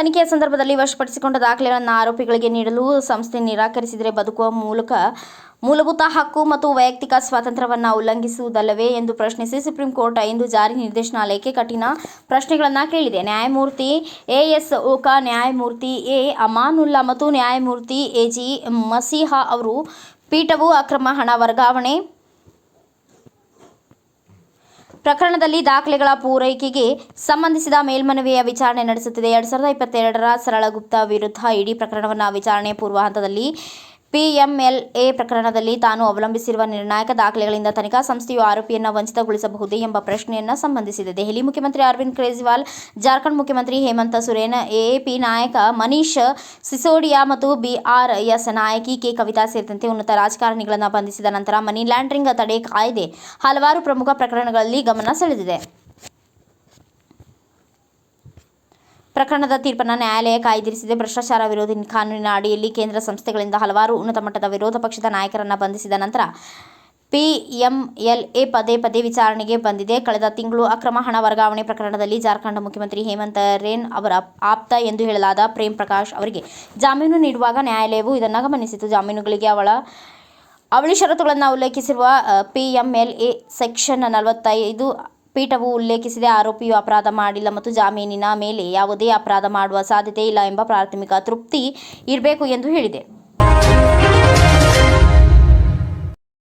ತನಿಖೆಯ ಸಂದರ್ಭದಲ್ಲಿ ವಶಪಡಿಸಿಕೊಂಡ ದಾಖಲೆಗಳನ್ನು ಆರೋಪಿಗಳಿಗೆ ನೀಡಲು ಸಂಸ್ಥೆ ನಿರಾಕರಿಸಿದರೆ ಬದುಕುವ ಮೂಲಭೂತ ಹಕ್ಕು ಮತ್ತು ವೈಯಕ್ತಿಕ ಸ್ವಾತಂತ್ರ್ಯವನ್ನು ಉಲ್ಲಂಘಿಸುವುದಲ್ಲವೇ ಎಂದು ಪ್ರಶ್ನಿಸಿ ಸುಪ್ರೀಂ ಕೋರ್ಟ್ ಇಂದು ಜಾರಿ ನಿರ್ದೇಶನಾಲಯಕ್ಕೆ ಕಠಿಣ ಪ್ರಶ್ನೆಗಳನ್ನು ಕೇಳಿದೆ. ನ್ಯಾಯಮೂರ್ತಿ ಎಎಸ್ ಓಕಾ, ನ್ಯಾಯಮೂರ್ತಿ ಎ ಅಮಾನುಲ್ಲಾ ಮತ್ತು ನ್ಯಾಯಮೂರ್ತಿ ಎಜಿ ಮಸೀಹಾ ಅವರ ಪೀಠವು ಅಕ್ರಮ ಹಣ ವರ್ಗಾವಣೆ ಪ್ರಕರಣದಲ್ಲಿ ದಾಖಲೆಗಳ ಪೂರೈಕೆಗೆ ಸಂಬಂಧಿಸಿದ ಮೇಲ್ಮನವಿಯ ವಿಚಾರಣೆ ನಡೆಸುತ್ತಿದೆ. 2022ರ ಸರಳ ಗುಪ್ತಾ ವಿರುದ್ಧ ಇಡಿ ಪ್ರಕರಣವನ್ನು ವಿಚಾರಣೆಯ ಪೂರ್ವ ಹಂತದಲ್ಲಿ ಪಿಎಂಎಲ್ಎ ಪ್ರಕರಣದಲ್ಲಿ ತಾನು ಅವಲಂಬಿಸಿರುವ ನಿರ್ಣಾಯಕ ದಾಖಲೆಗಳಿಂದ ತನಿಖಾ ಸಂಸ್ಥೆಯು ಆರೋಪಿಯನ್ನು ವಂಚಿತಗೊಳಿಸಬಹುದೇ ಎಂಬ ಪ್ರಶ್ನೆಯನ್ನು ಸಂಬಂಧಿಸಿದೆ. ದೆಹಲಿ ಮುಖ್ಯಮಂತ್ರಿ ಅರವಿಂದ್ ಕೇಜ್ರಿವಾಲ್, ಜಾರ್ಖಂಡ್ ಮುಖ್ಯಮಂತ್ರಿ ಹೇಮಂತ್ ಸೊರೇನ್, ಎಎಪಿ ನಾಯಕ ಮನೀಶ್ ಸಿಸೋಡಿಯಾ ಮತ್ತು ಬಿಆರ್ಎಸ್ ನಾಯಕಿ ಕೆ ಕವಿತಾ ಸೇರಿದಂತೆ ಉನ್ನತ ರಾಜಕಾರಣಿಗಳನ್ನು ಬಂಧಿಸಿದ ನಂತರ ಮನಿ ಲಾಂಡ್ರಿಂಗ್ ತಡೆ ಕಾಯ್ದೆ ಹಲವಾರು ಪ್ರಮುಖ ಪ್ರಕರಣಗಳಲ್ಲಿ ಗಮನ ಸೆಳೆದಿದೆ. ಪ್ರಕರಣದ ತೀರ್ಪನ್ನು ನ್ಯಾಯಾಲಯ ಕಾಯ್ದಿರಿಸಿದೆ. ಭ್ರಷ್ಟಾಚಾರ ವಿರೋಧಿ ಕಾನೂನಿನ ಅಡಿಯಲ್ಲಿ ಕೇಂದ್ರ ಸಂಸ್ಥೆಗಳಿಂದ ಹಲವಾರು ಉನ್ನತ ಮಟ್ಟದ ವಿರೋಧ ಪಕ್ಷದ ನಾಯಕರನ್ನು ಬಂಧಿಸಿದ ನಂತರ ಪಿಎಂಎಲ್ಎ ಪದೇ ಪದೇ ವಿಚಾರಣೆಗೆ ಬಂದಿದೆ. ಕಳೆದ ತಿಂಗಳು ಅಕ್ರಮ ಹಣ ವರ್ಗಾವಣೆ ಪ್ರಕರಣದಲ್ಲಿ ಜಾರ್ಖಂಡ್ ಮುಖ್ಯಮಂತ್ರಿ ಹೇಮಂತ್ ಸೊರೇನ್ ಅವರ ಆಪ್ತ ಎಂದು ಹೇಳಲಾದ ಪ್ರೇಮ್ ಪ್ರಕಾಶ್ ಅವರಿಗೆ ಜಾಮೀನು ನೀಡುವಾಗ ನ್ಯಾಯಾಲಯವು ಇದನ್ನು ಗಮನಿಸಿತು. ಜಾಮೀನುಗಳಿಗೆ ಅವಳಿ ಷರತ್ತುಗಳನ್ನು ಉಲ್ಲೇಖಿಸಿರುವ ಪಿಎಂಎಲ್ಎ ಸೆಕ್ಷನ್ 45 ಪೀಠವು ಉಲ್ಲೇಖಿಸಿದೆ. ಆರೋಪಿಯು ಅಪರಾಧ ಮಾಡಿಲ್ಲ ಮತ್ತು ಜಾಮೀನಿನ ಮೇಲೆ ಯಾವುದೇ ಅಪರಾಧ ಮಾಡುವ ಸಾಧ್ಯತೆ ಇಲ್ಲ ಎಂಬ ಪ್ರಾಥಮಿಕ ತೃಪ್ತಿ ಇರಬೇಕು ಎಂದು ಹೇಳಿದೆ.